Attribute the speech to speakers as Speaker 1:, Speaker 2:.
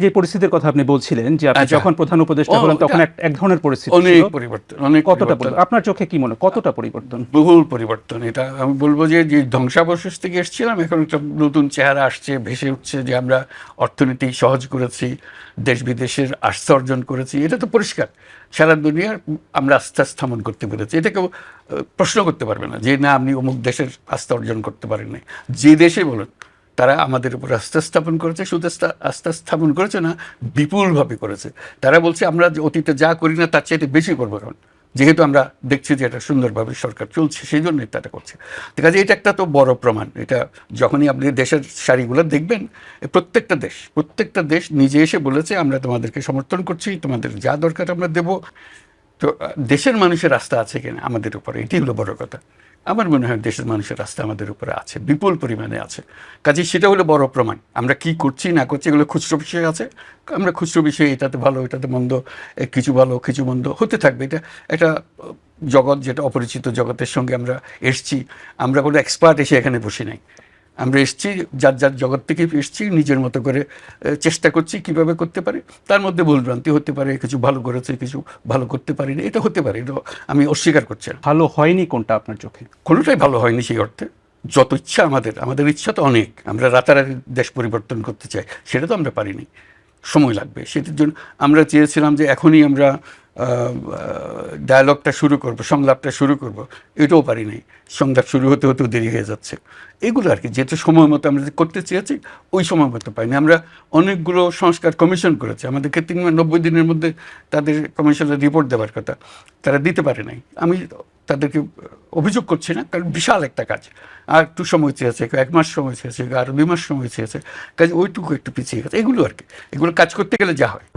Speaker 1: যে পরিস্থিতির কথা আপনি বলছিলেন যে আপনি
Speaker 2: আচ্ছা।
Speaker 1: যখন প্রধান উপদেষ্টা হলেন তখন এক ধরনের পরিস্থিতি
Speaker 2: অনেক
Speaker 1: ছিল।
Speaker 2: পরিবর্তন, অনেক
Speaker 1: কতটা
Speaker 2: পরিবর্তন।
Speaker 1: আপনার চোখে কি মনে কতটা পরিবর্তন?
Speaker 2: বহুল পরিবর্তন। এটা আমি বলবো যে ধ্বংসাবশেষ থেকে এসেছিলাম, এখন একটা নতুন চেহারা আসছে, ভেসে উঠছে যে আমরা অর্থনীতি সহজ করেছি, দেশ বিদেশের আস্থা অর্জন করেছি। এটা তো পরিষ্কার, সারা দুনিয়ার আমরা আস্থা স্থাপন করতে পেরেছি। এটা কেউ প্রশ্ন করতে পারবে না যে না আপনি অমুক দেশের আস্থা অর্জন করতে পারেন নাই। যে দেশে বলুন তারা আমাদের উপর আস্থা স্থাপন করেছে, শুধু আস্থা স্থাপন করেছে না, বিপুলভাবে করেছে। তারা বলছে আমরা অতীতে যা করি না তার চাইতে বেশি করবো এখন, যেহেতু আমরা দেখছি যে এটা সুন্দরভাবে সরকার চলছে, সেই জন্যই তারা করছে। ঠিক আছে, এটা একটা তো বড় প্রমাণ। এটা যখনই আপনি দেশের সারিগুলো দেখবেন, প্রত্যেকটা দেশ নিজে এসে বলেছে আমরা তোমাদেরকে সমর্থন করছি, তোমাদের যা দরকার আমরা দেব। তো দেশের মানুষের আস্থা আছে কিনা আমাদের উপরে, এটি হলো বড় কথা। আমার মনে হয় দেশের মানুষের আস্থা আমাদের উপরে আছে, বিপুল পরিমাণে আছে। কাজে সেটা হলো বড় প্রমাণ। আমরা কি করছি না করছি এগুলো খুচরো বিষয় আছে, আমরা খুচরো বিষয়ে এটাতে ভালো এটাতে মন্দ, কিছু ভালো কিছু মন্দ হতে থাকবে। এটা একটা জগৎ, যেটা অপরিচিত জগতের সঙ্গে আমরা এসছি। আমরা কোনো এক্সপার্ট এসে এখানে বসে নাই, আমরা এসছি যার যার জগৎ থেকে এসছি, নিজের মতো করে চেষ্টা করছি কিভাবে করতে পারি। তার মধ্যে ভুলভ্রান্তি হতে পারে, কিছু ভালো করেছে কিছু ভালো করতে পারিনি, এটা হতে পারে, এটা আমি অস্বীকার করছি না।
Speaker 1: ভালো হয়নি কোনটা আপনার চোখে?
Speaker 2: কোনোটাই ভালো হয়নি সেই অর্থে। যত ইচ্ছা আমাদের ইচ্ছা তো অনেক, আমরা রাতারাতি দেশ পরিবর্তন করতে চাই, সেটা তো আমরা পারিনি, সময় লাগবে। সেটার জন্য আমরা চেয়েছিলাম যে এখনই আমরা ডায়ালগটা শুরু করব, সংলাপটা শুরু করব, এটাও পারি নাই। সংলাপ শুরু হতে হতেও দেরি হয়ে যাচ্ছে। এগুলো আর কি, যেহেতু সময় মতো আমরা করতে চেয়েছি ওই সময় মতো পাইনি। আমরা অনেকগুলো সংস্কার কমিশন করেছি, আমাদেরকে 90 দিনের মধ্যে তাদের কমিশনের রিপোর্ট দেওয়ার কথা, তারা দিতে পারে নাই। আমি তাদেরকে অভিযোগ করছি না, কারণ বিশাল একটা কাজ। আর একটু সময় চেয়েছে, 1 মাস সময় চেয়েছে, আরও 2 মাস সময় চেয়েছে, কাজে ওইটুকু একটু পিছিয়ে গেছে। এগুলো আর কি, এগুলো কাজ করতে গেলে যা হয়।